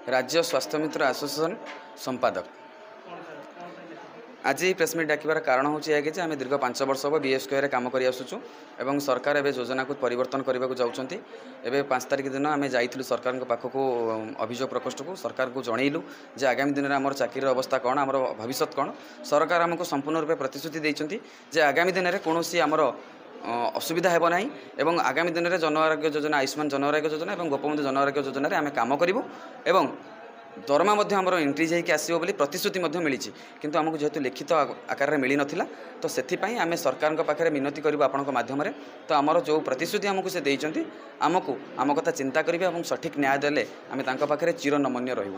राज्य स्वास्थ्य मित्र एसोसिएशन संपादक। आज प्रेसमिट डाकिबार कारण हूँ यह कि आम दीर्घ 5 वर्ष हम बीएसके काम कर आसुचु एवं सरकार एवं योजना को परिवर्तन करने को जाऊँगी। एवं 5 तारिख दिन आम जाइलु सरकार पाखक अभियोग प्रकोष्ठ को सरकार को जनइलु जे आगामी दिन में आम चाकरी अवस्था कौन आम भविष्य कौन। सरकार आमको संपूर्ण रूपे प्रतिश्रुति देते जे आगामी दिन में कौन आमर असुविधा हेब ना एवं आगामी दिन में जन आरोग्य योजना आयुष्मान जन आरोग्य योजना और गोपबंधु जन आरोग्य योजना आम कम करूँ एवं दरमा आमर इंक्रीज होकर आसो प्रतिश्रुति मिली किंतु आमको जेहेतु लिखित आकार में मिल नाला तो से आम सरकार पाखे मिनती करूँ आपण मध्यम तो आमर जो प्रतिश्रुति आमको से देते आमको आम कथा चिंता करेंगे और सठिक न्याय देले आम पाखे चिर नमन्य रही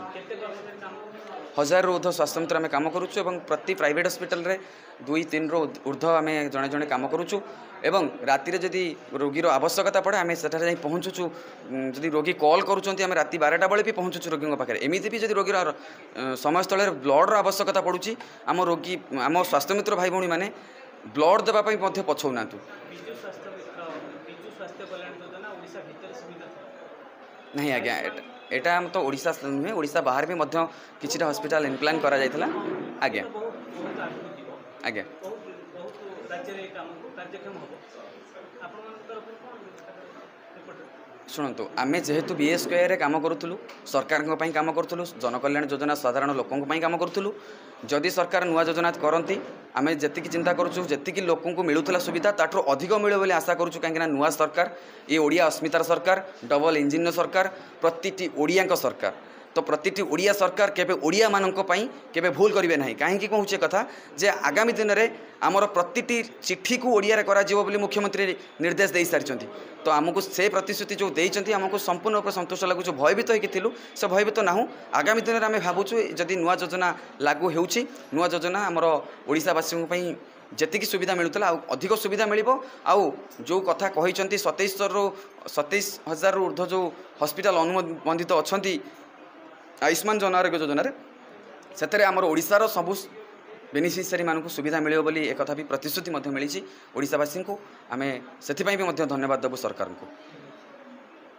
1000 ऊर्ध स्वास्थ्य मित्र आम कम करुचु और प्रति प्राइवेट हॉस्पिटल रे 2-3 ऊर्ध आम जड़े जड़े कम करुचु एवं राति जदि रोगीर आवश्यकता पड़े आम सेठार जाई पहुँचुचु। जदि रोगी कॉल करुँच आम राति 12टा बेले भी पहुँचुचु रोगी पाखे एमती भी जब रोगीर समय स्थल ब्लड आवश्यकता पड़ुची आम रोगी आम स्वास्थ्य मित्र भाई भौणी मैंने ब्लड देवाई पछौना। नहीं आज्ञा एटा हम तो ओडिशा नुहे ओडिशा बाहर भी किसी हॉस्पिटल इम्प्लांट करा जायतला। आज्ञा आज्ञा शुणु आम जेहेतु बीएसके काम करूँ सरकार काम करूँ जनकल्याण योजना साधारण लोकों काम करूँ जदि सरकार नुआ योजना करती आम जी चिंता करूँ जी लोक मिलूला सुविधा ताठू अधिक मिले बोली आशा करूँ कहीं नुआ सरकार ये ओडिया अस्मितार सरकार डबल इंजिन सरकार प्रति ओडिया सरकार तो प्रति ओडिया सरकार केबे ओडिया मानक पई केबे भूल करिवे नाही। काहेकि कहूचे कथा जे आगामी दिन में आमर प्रति चिट्ठी को ओडिया रे करा जीवो बोली मुख्यमंत्री निर्देश दे सारिचंती तो आमको से प्रतिश्रुति जो देइचंती आमको संपूर्ण रूप संतोष लगुच भयभीत होइकि थिलु से भयभीत नाहु। आगामी दिन में आम भावुचु जदि नुआ योजना लागू हेउची नुआ योजना आमर ओडिशावासी पई जेतिकी सुविधा मिलूला अधिक सुविधा मिलिबो आउ जो कथा कहिचंती 27,000 ऊर्ध्व जो हॉस्पिटल अनुबंधित अछंती आयुष्मान जन आरोग्य योजना से आमर ओडिशार सबु बेनिफिशियरी मानक सुविधा मिले बोली एक कथा भी प्रतिश्रुति मिली ओडिशावासी को आम से धन्यवाद देवु सरकार को।